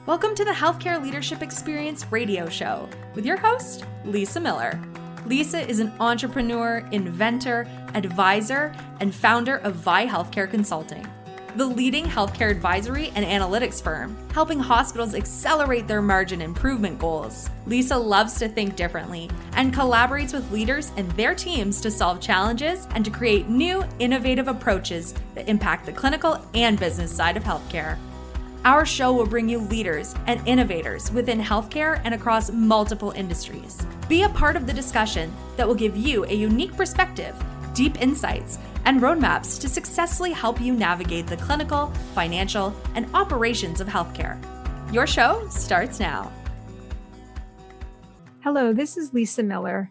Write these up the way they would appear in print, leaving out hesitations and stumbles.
Welcome to the Healthcare Leadership Experience radio show with your host, Lisa Miller. Lisa is an entrepreneur, inventor, advisor, and founder of Vi Healthcare Consulting, the leading healthcare advisory and analytics firm, helping hospitals accelerate their margin improvement goals. Lisa loves to think differently and collaborates with leaders and their teams to solve challenges and to create new, innovative approaches that impact the clinical and business side of healthcare. Our show will bring you leaders and innovators within healthcare and across multiple industries. Be a part of the discussion that will give you a unique perspective, deep insights, and roadmaps to successfully help you navigate the clinical, financial, and operations of healthcare. Your show starts now. Hello, this is Lisa Miller,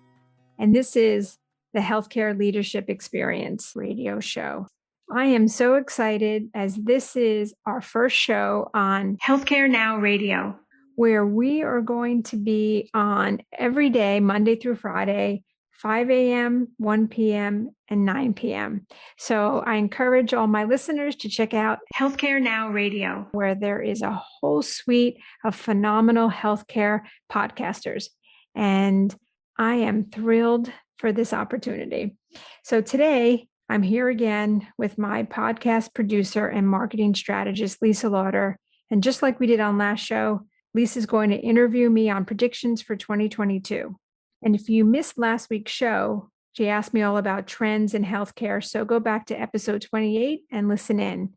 and this is the Healthcare Leadership Experience radio show. I am so excited as this is our first show on Healthcare Now Radio, where we are going to be on every day, Monday through Friday, 5 a.m., 1 p.m., and 9 p.m. So I encourage all my listeners to check out Healthcare Now Radio, where there is a whole suite of phenomenal healthcare podcasters. And I am thrilled for this opportunity. So today, I'm here again with my podcast producer and marketing strategist, Lisa Larter. And just like we did on last show, Lisa's going to interview me on predictions for 2022. And if you missed last week's show, she asked me all about trends in healthcare. So go back to episode 28 and listen in.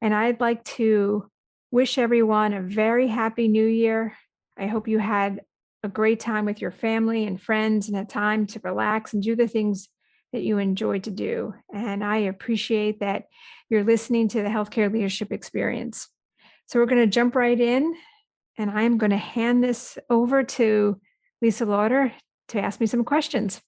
And I'd like to wish everyone a very happy new year. I hope you had a great time with your family and friends and a time to relax and do the things that you enjoy to do. And I appreciate that you're listening to the Healthcare Leadership Experience. So we're going to jump right in, and I'm going to hand this over to Lisa Larter to ask me some questions.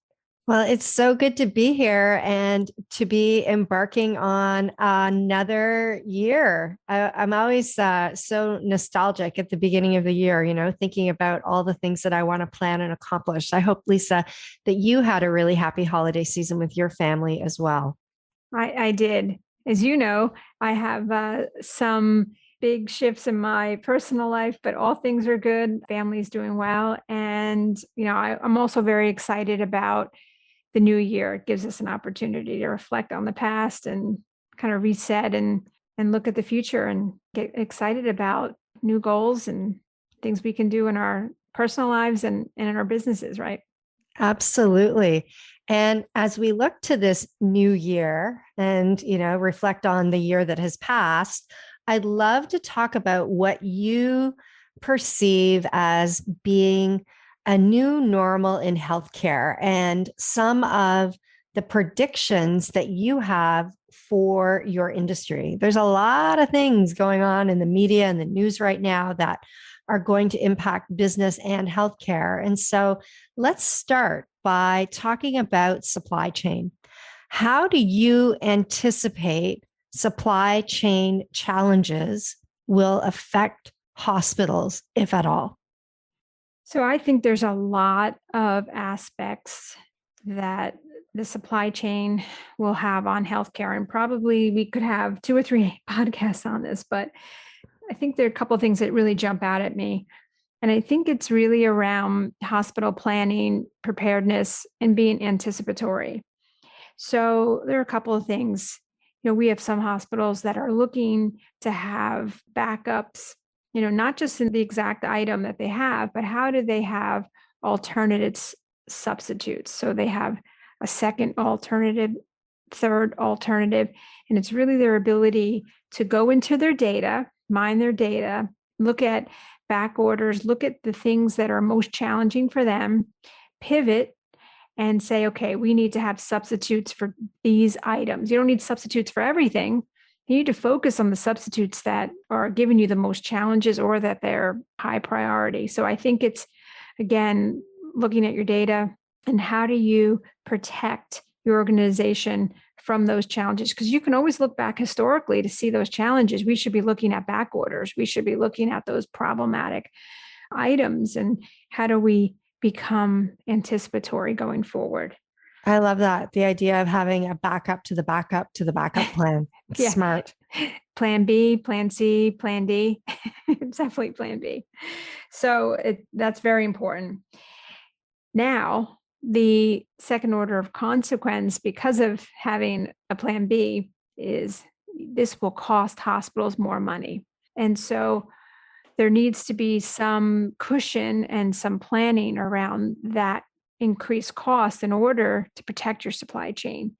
Well, it's so good to be here and to be embarking on another year. I'm always so nostalgic at the beginning of the year, thinking about all the things that I want to plan and accomplish. I hope, Lisa, that you had a really happy holiday season with your family as well. I did. As you know, I have some big shifts in my personal life, but all things are good. Family's doing well. And, I'm also very excited about the new year. It gives us an opportunity to reflect on the past and kind of reset and look at the future and get excited about new goals and things we can do in our personal lives and in our businesses, right? Absolutely. And as we look to this new year and, reflect on the year that has passed, I'd love to talk about what you perceive as being a new normal in healthcare and some of the predictions that you have for your industry. There's a lot of things going on in the media and the news right now that are going to impact business and healthcare. And so let's start by talking about supply chain. How do you anticipate supply chain challenges will affect hospitals, if at all? So I think there's a lot of aspects that the supply chain will have on healthcare, and probably we could have 2 or 3 podcasts on this, but I think there are a couple of things that really jump out at me. And I think it's really around hospital planning, preparedness, and being anticipatory. So there are a couple of things. We have some hospitals that are looking to have backups, not just in the exact item that they have, but how do they have alternative substitutes? So they have a second alternative, third alternative, and it's really their ability to go into their data, mine their data, look at back orders, look at the things that are most challenging for them, pivot, and say, okay, we need to have substitutes for these items. You don't need substitutes for everything. You need to focus on the substitutes that are giving you the most challenges or that they're high priority. So I think it's, again, looking at your data and how do you protect your organization from those challenges? Because you can always look back historically to see those challenges. We should be looking at back orders. We should be looking at those problematic items and how do we become anticipatory going forward. I love that. The idea of having a backup to the backup to the backup plan. It's Yeah. smart. Plan B, plan C, plan D. It's definitely plan B. So that's very important. Now, the second order of consequence, because of having a plan B, is this will cost hospitals more money. And so there needs to be some cushion and some planning around that increased cost in order to protect your supply chain.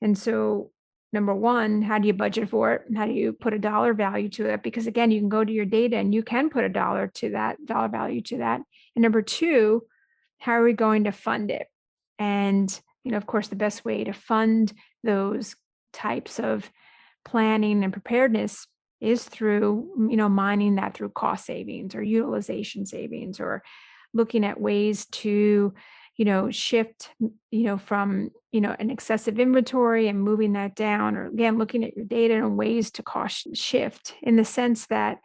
And so, number one, how do you budget for it? How do you put a dollar value to it? Because again, you can go to your data and you can put a dollar value to that. And number two, how are we going to fund it? And, of course, the best way to fund those types of planning and preparedness is through, mining that through cost savings or utilization savings, or looking at ways to, shift, from, an excessive inventory and moving that down, or again, looking at your data and ways to cost shift, in the sense that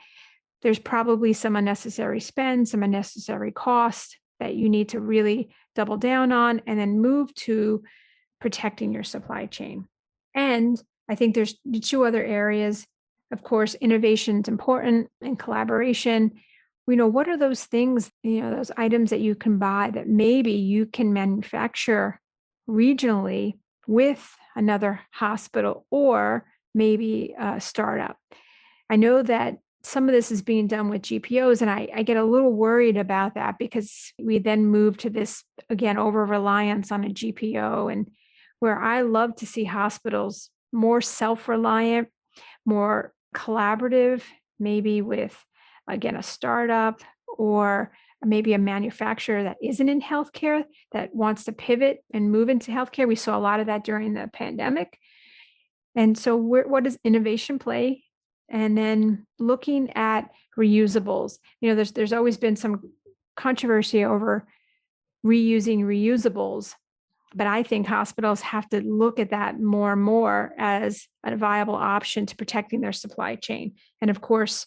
there's probably some unnecessary spend, some unnecessary cost that you need to really double down on, and then move to protecting your supply chain. And I think there's two other areas. Of course, innovation is important, and collaboration. We know, what are those things, those items that you can buy that maybe you can manufacture regionally with another hospital, or maybe a startup. I know that some of this is being done with GPOs, and I get a little worried about that, because we then move to this, again, over reliance on a GPO, and where I love to see hospitals more self-reliant, more collaborative, maybe with, again, a startup, or maybe a manufacturer that isn't in healthcare that wants to pivot and move into healthcare. We saw a lot of that during the pandemic. And so what does innovation play? And then looking at reusables. There's always been some controversy over reusing reusables, but I think hospitals have to look at that more and more as a viable option to protecting their supply chain. And of course,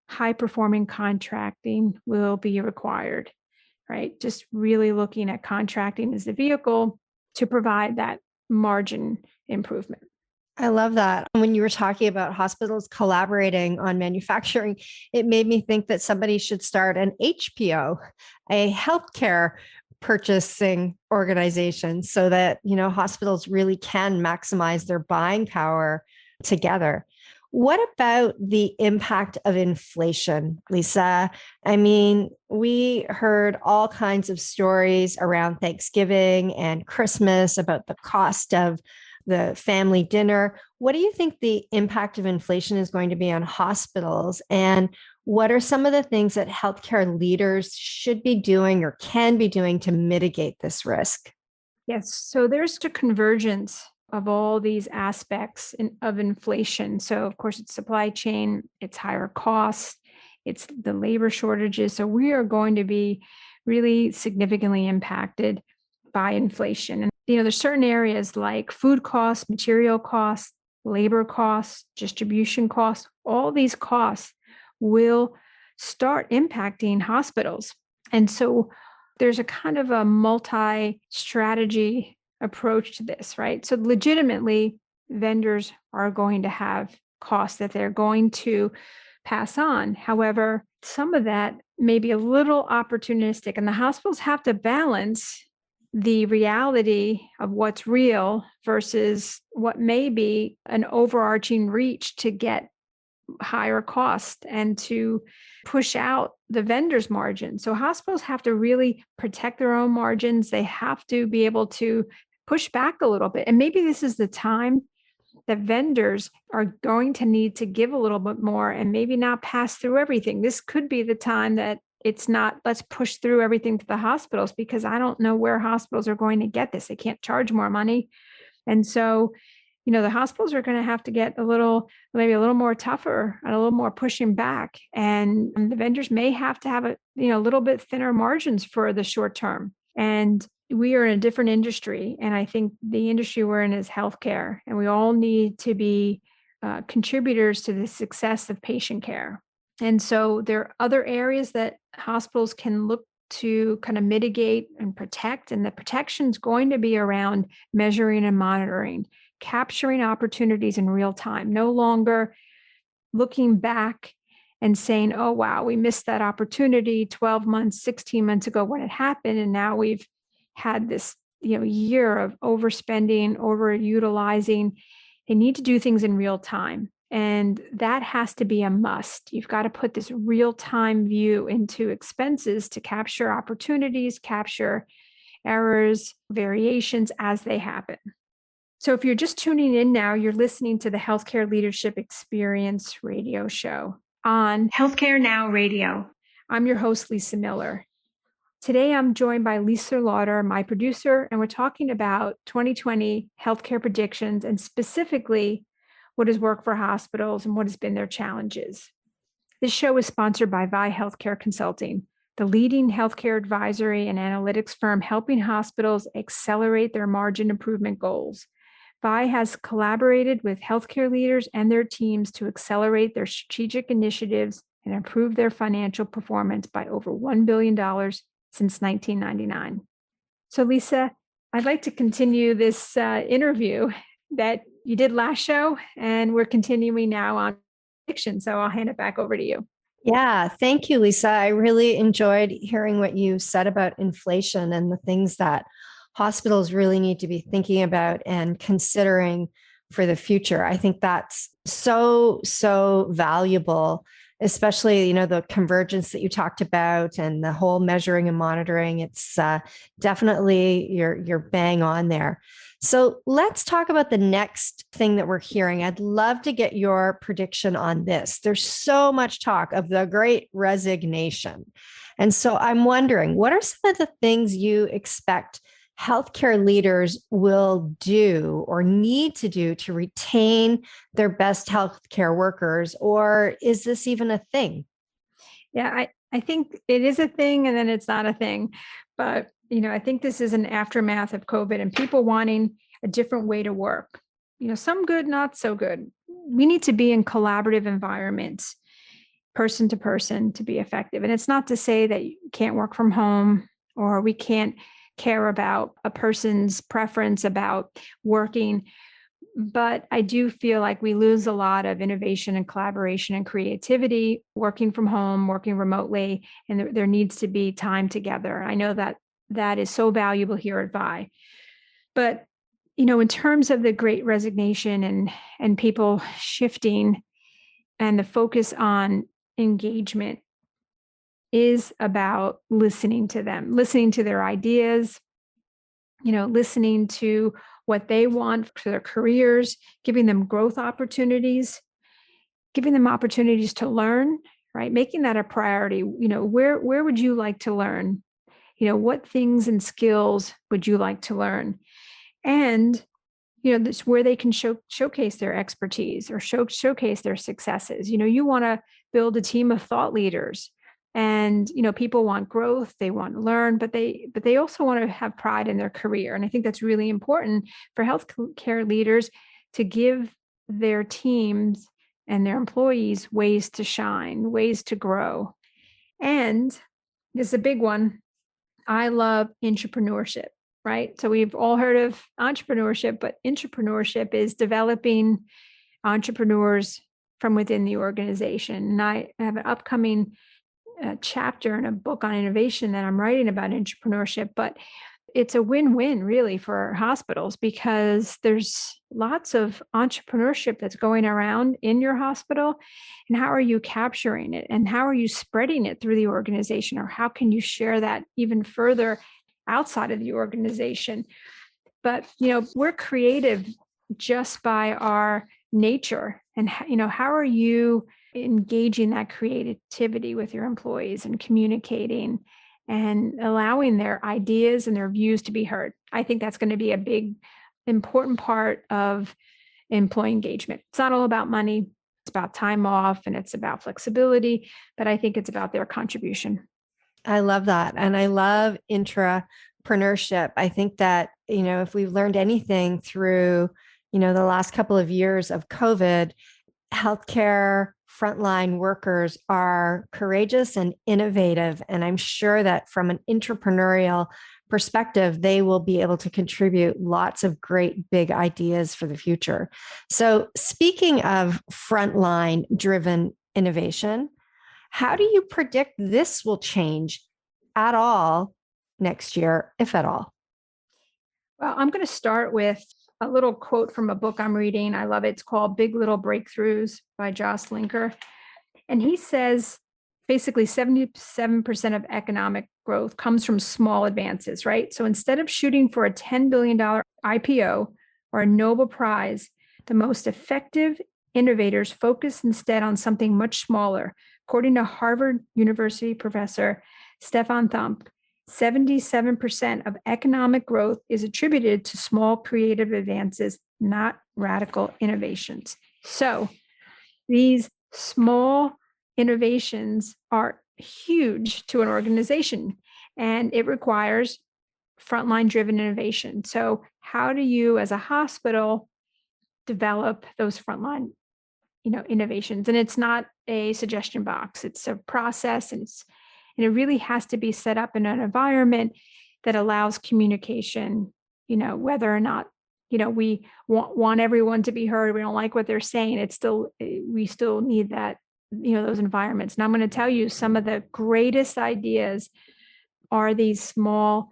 high performing contracting will be required, right? Just really looking at contracting as the vehicle to provide that margin improvement. I love that. When you were talking about hospitals collaborating on manufacturing, it made me think that somebody should start an HPO, a healthcare purchasing organization, so that, hospitals really can maximize their buying power together. What about the impact of inflation, Lisa? I mean, we heard all kinds of stories around Thanksgiving and Christmas about the cost of the family dinner. What do you think the impact of inflation is going to be on hospitals? And what are some of the things that healthcare leaders should be doing or can be doing to mitigate this risk? Yes. So there's a convergence of all these aspects of inflation. So, of course, it's supply chain, it's higher costs, it's the labor shortages. So we are going to be really significantly impacted by inflation. And, there's certain areas like food costs, material costs, labor costs, distribution costs. All these costs will start impacting hospitals. And so there's a kind of a multi-strategy approach to this, right? So legitimately, vendors are going to have costs that they're going to pass on. However, some of that may be a little opportunistic, and the hospitals have to balance the reality of what's real versus what may be an overarching reach to get higher cost and to push out the vendor's margin. So hospitals have to really protect their own margins. They have to be able to push back a little bit. And maybe this is the time that vendors are going to need to give a little bit more and maybe not pass through everything. This could be the time that it's not, let's push through everything to the hospitals, because I don't know where hospitals are going to get this. They can't charge more money. And so, the hospitals are going to have to get maybe a little more tougher and a little more pushing back. And the vendors may have to have a little bit thinner margins for the short term. And we are in a different industry. And I think the industry we're in is healthcare. And we all need to be contributors to the success of patient care. And so there are other areas that hospitals can look to kind of mitigate and protect. And the protection is going to be around measuring and monitoring, capturing opportunities in real time, no longer looking back and saying, oh, wow, we missed that opportunity 12 months, 16 months ago when it happened. And now we've had this year of overspending, overutilizing. They need to do things in real time. And that has to be a must. You've got to put this real-time view into expenses to capture opportunities, capture errors, variations as they happen. So if you're just tuning in now, you're listening to the Healthcare Leadership Experience radio show on Healthcare Now Radio. I'm your host, Lisa Miller. Today, I'm joined by Lisa Larter, my producer, and we're talking about 2020 healthcare predictions and specifically what has worked for hospitals and what has been their challenges. This show is sponsored by Vi Healthcare Consulting, the leading healthcare advisory and analytics firm helping hospitals accelerate their margin improvement goals. Vi has collaborated with healthcare leaders and their teams to accelerate their strategic initiatives and improve their financial performance by over $1 billion since 1999. So Lisa, I'd like to continue this interview that you did last show, and we're continuing now on fiction. So I'll hand it back over to you. Yeah, thank you, Lisa. I really enjoyed hearing what you said about inflation and the things that hospitals really need to be thinking about and considering for the future. I think that's so valuable, especially, the convergence that you talked about and the whole measuring and monitoring. It's definitely you're bang on there. So let's talk about the next thing that we're hearing. I'd love to get your prediction on this. There's so much talk of the great resignation. And so I'm wondering, what are some of the things you expect healthcare leaders will do or need to do to retain their best healthcare workers? Or is this even a thing? Yeah, I think it is a thing and then it's not a thing. But, I think this is an aftermath of COVID and people wanting a different way to work. Some good, not so good. We need to be in collaborative environments, person to person, to be effective. And it's not to say that you can't work from home or we can't care about a person's preference about working. But I do feel like we lose a lot of innovation and collaboration and creativity working from home, working remotely, and there needs to be time together. I know that is so valuable here at Vi. But, in terms of the great resignation and people shifting and the focus on engagement is about listening to them, listening to their ideas, listening to what they want for their careers, giving them growth opportunities, giving them opportunities to learn, right? Making that a priority. Where would you like to learn? What things and skills would you like to learn? And, this where they can showcase their expertise or showcase their successes. You want to build a team of thought leaders. And, people want growth, they want to learn, but they also want to have pride in their career. And I think that's really important for healthcare leaders to give their teams and their employees ways to shine, ways to grow. And this is a big one. I love entrepreneurship, right? So we've all heard of entrepreneurship, but entrepreneurship is developing entrepreneurs from within the organization. And I have an upcoming chapter in a book on innovation that I'm writing about entrepreneurship, but it's a win-win really for hospitals because there's lots of entrepreneurship that's going around in your hospital. And how are you capturing it? And how are you spreading it through the organization? Or how can you share that even further outside of the organization? But, we're creative just by our nature. And, how are you engaging that creativity with your employees and communicating and allowing their ideas and their views to be heard? I think that's going to be a big, important part of employee engagement. It's not all about money. It's about time off and it's about flexibility, but I think it's about their contribution. I love that. And I love intrapreneurship. I think that, if we've learned anything through, the last couple of years of COVID, healthcare frontline workers are courageous and innovative. And I'm sure that from an entrepreneurial perspective, they will be able to contribute lots of great big ideas for the future. So, speaking of frontline driven innovation, how do you predict this will change at all next year, if at all? Well, I'm going to start with a little quote from a book I'm reading. I love it. It's called Big Little Breakthroughs by Joss Linker. And he says basically 77% of economic growth comes from small advances, right? So instead of shooting for a $10 billion IPO or a Nobel Prize, the most effective innovators focus instead on something much smaller. According to Harvard University professor Stefan Thump, 77% of economic growth is attributed to small creative advances, not radical innovations. So these small innovations are huge to an organization, and it requires frontline driven innovation. So how do you as a hospital develop those frontline innovations? And it's not a suggestion box, it's a process, and it really has to be set up in an environment that allows communication, whether or not, we want everyone to be heard. We don't like what they're saying. We still need that, those environments. And I'm going to tell you, some of the greatest ideas are these small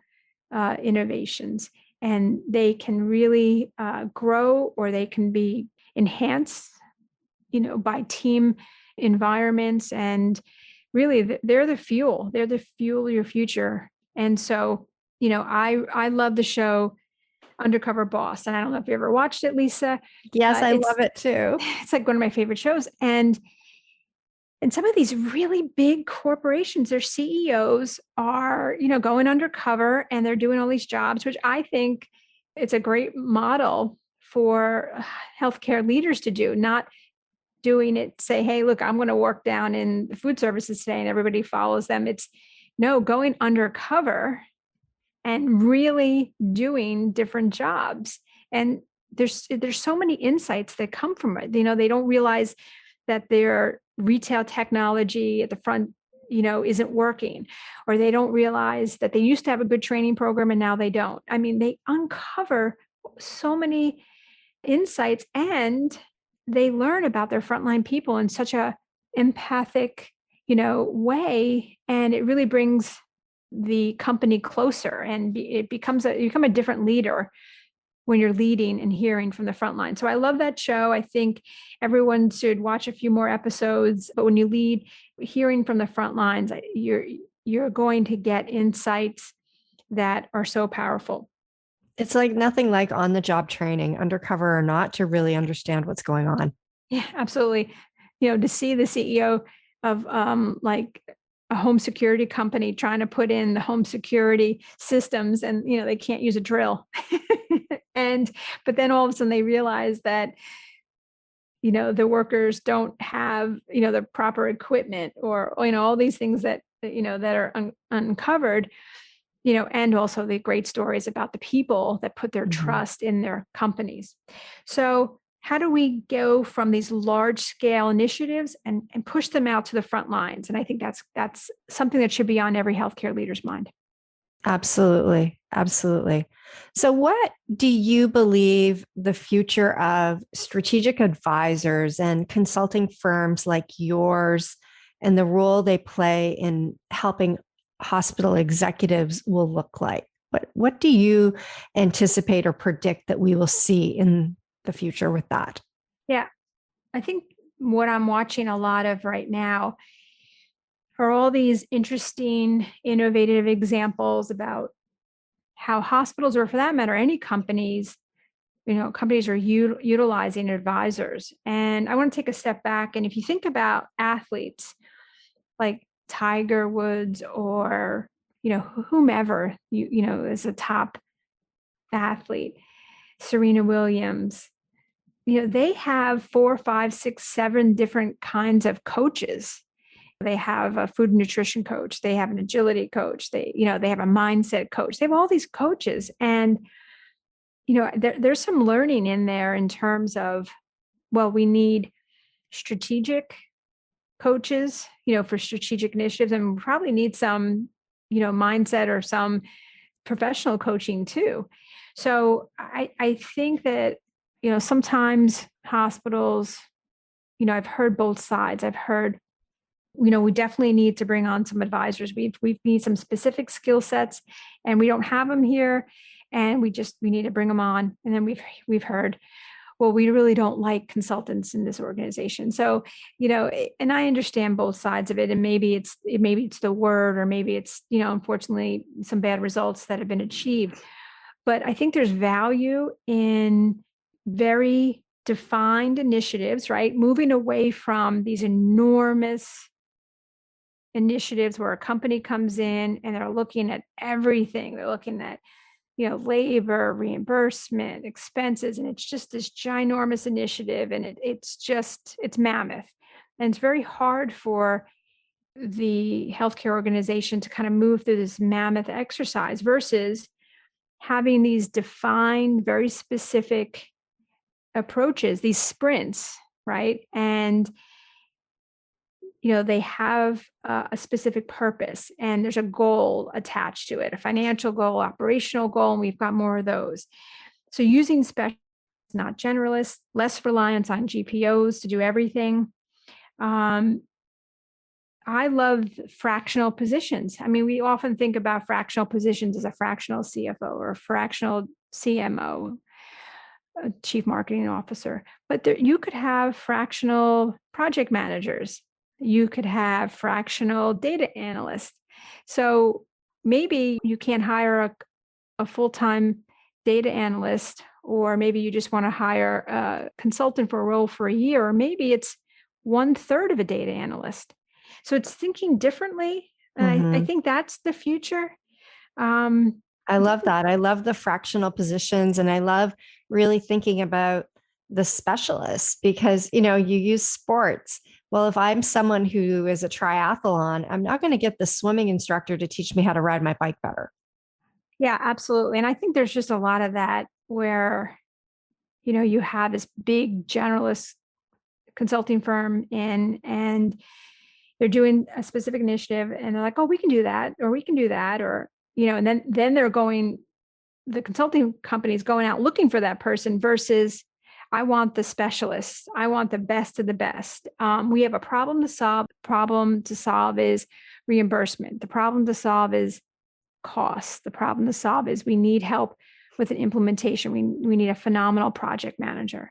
innovations, and they can really grow, or they can be enhanced, by team environments. And really, they're the fuel of your future. And so, I love the show Undercover Boss. And I don't know if you ever watched it, Lisa. Yes, I love it too. It's like one of my favorite shows. And some of these really big corporations, their CEOs are, going undercover, and they're doing all these jobs, which I think it's a great model for healthcare leaders to do, not doing it, say, hey, look, I'm going to work down in the food services today, and everybody follows them. It's no, going undercover and really doing different jobs. And there's so many insights that come from it. They don't realize that their retail technology at the front, isn't working, or they don't realize that they used to have a good training program and now they don't. I mean, they uncover so many insights, and they learn about their frontline people in such a empathic, way. And it really brings the company closer, and you become a different leader when you're leading and hearing from the front line. So I love that show. I think everyone should watch a few more episodes. But when you lead, hearing from the front lines, you're going to get insights that are so powerful. It's like nothing like on the job training, undercover or not, to really understand what's going on. Yeah, absolutely. To see the CEO of like a home security company trying to put in the home security systems, and they can't use a drill. But then all of a sudden they realize that the workers don't have the proper equipment, or all these things that that are uncovered, and also the great stories about the people that put their trust in their companies. So how do we go from these large scale initiatives and push them out to the front lines? And I think that's something that should be on every healthcare leader's mind. Absolutely. Absolutely. So what do you believe the future of strategic advisors and consulting firms like yours and the role they play in helping hospital executives will look like? What do you anticipate or predict that we will see in the future with that? Yeah, I think what I'm watching a lot of right now are all these interesting, innovative examples about how hospitals, or for that matter, any companies, companies are utilizing advisors. And I want to take a step back. And if you think about athletes like Tiger Woods, or, whomever, is a top athlete, Serena Williams, they have 4, 5, 6, 7 different kinds of coaches. They have a food and nutrition coach. They have an agility coach. They have a mindset coach. They have all these coaches. And, there's some learning in there in terms of, well, we need strategic coaches, for strategic initiatives, and we probably need some, mindset or some professional coaching too. So I think that, sometimes hospitals, I've heard both sides. I've heard, we definitely need to bring on some advisors. We need some specific skill sets, and we don't have them here, and we need to bring them on. And then we've heard, well, we really don't like consultants in this organization. So, and I understand both sides of it. And maybe it's the word, or maybe it's, unfortunately, some bad results that have been achieved. But I think there's value in very defined initiatives, right? Moving away from these enormous initiatives where a company comes in and they're looking at everything. They're looking at, labor, reimbursement, expenses, and it's just this ginormous initiative, and it's mammoth. And it's very hard for the healthcare organization to kind of move through this mammoth exercise versus having these defined, very specific approaches, these sprints, right? And they have a specific purpose, and there's a goal attached to it, a financial goal, operational goal, and we've got more of those. So using specialists, not generalists, less reliance on GPOs to do everything. I love fractional positions. I mean, we often think about fractional positions as a fractional CFO or a fractional CMO, a chief marketing officer, but you could have fractional project managers. You could have fractional data analysts. So maybe you can't hire a full-time data analyst, or maybe you just want to hire a consultant for a role for a year, or maybe it's 1/3 of a data analyst. So it's thinking differently. And I think that's the future. I love that. I love the fractional positions, and I love really thinking about the specialists because, you use sports. Well, if I'm someone who is a triathlon, I'm not going to get the swimming instructor to teach me how to ride my bike better. Yeah, absolutely. And I think there's just a lot of that where, you have this big generalist consulting firm in, and they're doing a specific initiative, and they're like, oh, we can do that, or we can do that, or, and then the consulting company is going out looking for that person versus I want the specialists. I want the best of the best. We have a problem to solve. The problem to solve is reimbursement. The problem to solve is cost. The problem to solve is we need help with an implementation. We need a phenomenal project manager.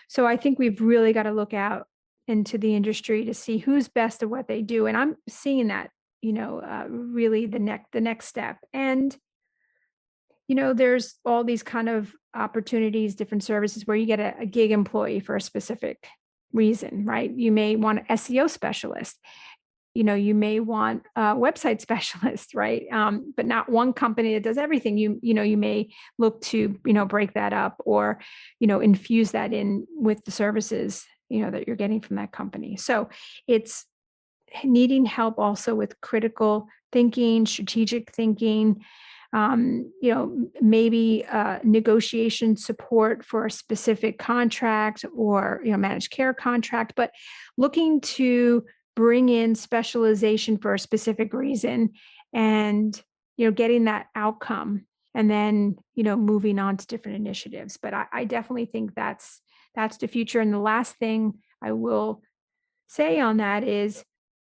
So I think we've really got to look out into the industry to see who's best at what they do. And I'm seeing that, really the next step. And there's all these kind of opportunities, different services where you get a gig employee for a specific reason, right? You may want an SEO specialist. You may want a website specialist, right? But not one company that does everything. You may look to, break that up or, infuse that in with the services, that you're getting from that company. So it's needing help also with critical thinking, strategic thinking, maybe negotiation support for a specific contract or, managed care contract, but looking to bring in specialization for a specific reason and, getting that outcome and then, moving on to different initiatives. But I definitely think that's the future. And the last thing I will say on that is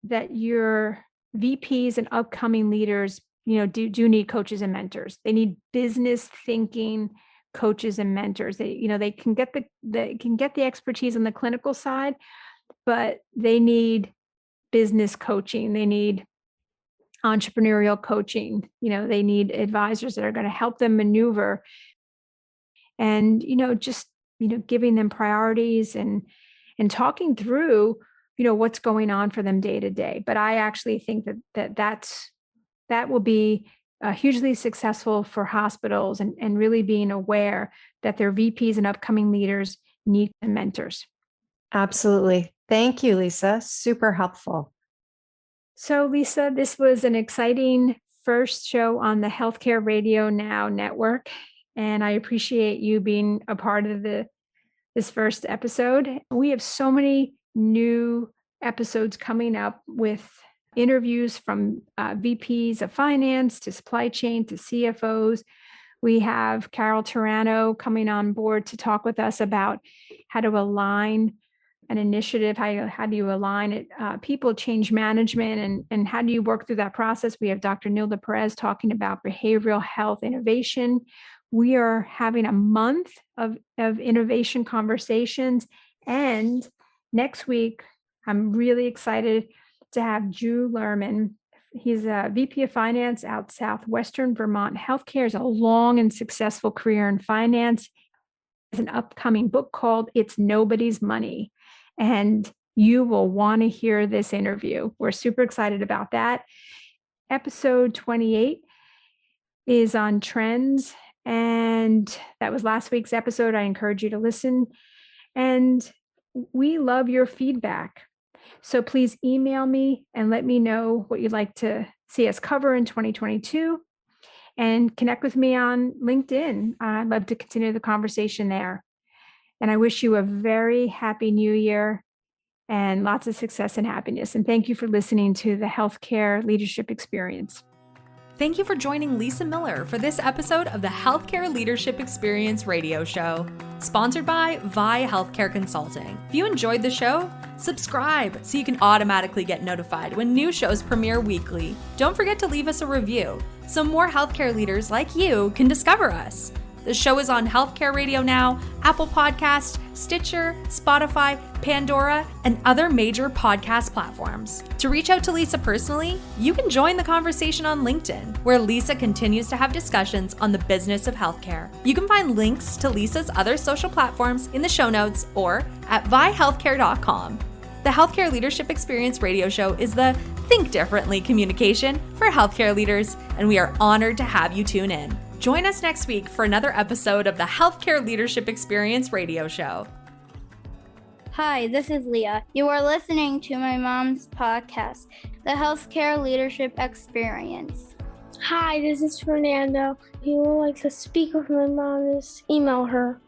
that your VPs and upcoming leaders, do need coaches and mentors. They need business thinking coaches and mentors. They can get the expertise on the clinical side, but they need business coaching. They need entrepreneurial coaching. They need advisors that are going to help them maneuver and, just, giving them priorities and talking through, what's going on for them day to day. But I actually think that will be hugely successful for hospitals and really being aware that their VPs and upcoming leaders need mentors. Absolutely. Thank you, Lisa. Super helpful. So, Lisa, this was an exciting first show on the Healthcare Radio Now network, and I appreciate you being a part of this first episode. We have so many new episodes coming up with interviews from VPs of finance to supply chain to CFOs. We have Carol Turano coming on board to talk with us about how to align an initiative, how do you align it, people change management, and how do you work through that process. We have Dr. Nilda Perez talking about behavioral health innovation. We are having a month of innovation conversations. And next week, I'm really excited to have Drew Lerman. He's a VP of Finance out Southwestern Vermont. Healthcare is a long and successful career in finance. There's an upcoming book called It's Nobody's Money. And you will want to hear this interview. We're super excited about that. Episode 28 is on trends. And that was last week's episode. I encourage you to listen. And we love your feedback. So please email me and let me know what you'd like to see us cover in 2022. And connect with me on LinkedIn. I'd love to continue the conversation there. And I wish you a very happy new year and lots of success and happiness. And thank you for listening to the Healthcare Leadership Experience. Thank you for joining Lisa Miller for this episode of the Healthcare Leadership Experience radio show, sponsored by Vi Healthcare Consulting. If you enjoyed the show, subscribe so you can automatically get notified when new shows premiere weekly. Don't forget to leave us a review so more healthcare leaders like you can discover us. The show is on Healthcare Radio Now, Apple Podcasts, Stitcher, Spotify, Pandora, and other major podcast platforms. To reach out to Lisa personally, you can join the conversation on LinkedIn, where Lisa continues to have discussions on the business of healthcare. You can find links to Lisa's other social platforms in the show notes or at vihealthcare.com. The Healthcare Leadership Experience radio show is the Think Differently communication for healthcare leaders, and we are honored to have you tune in. Join us next week for another episode of the Healthcare Leadership Experience radio show. Hi, this is Leah. You are listening to my mom's podcast, The Healthcare Leadership Experience. Hi, this is Fernando. If you would like to speak with my mom, just email her.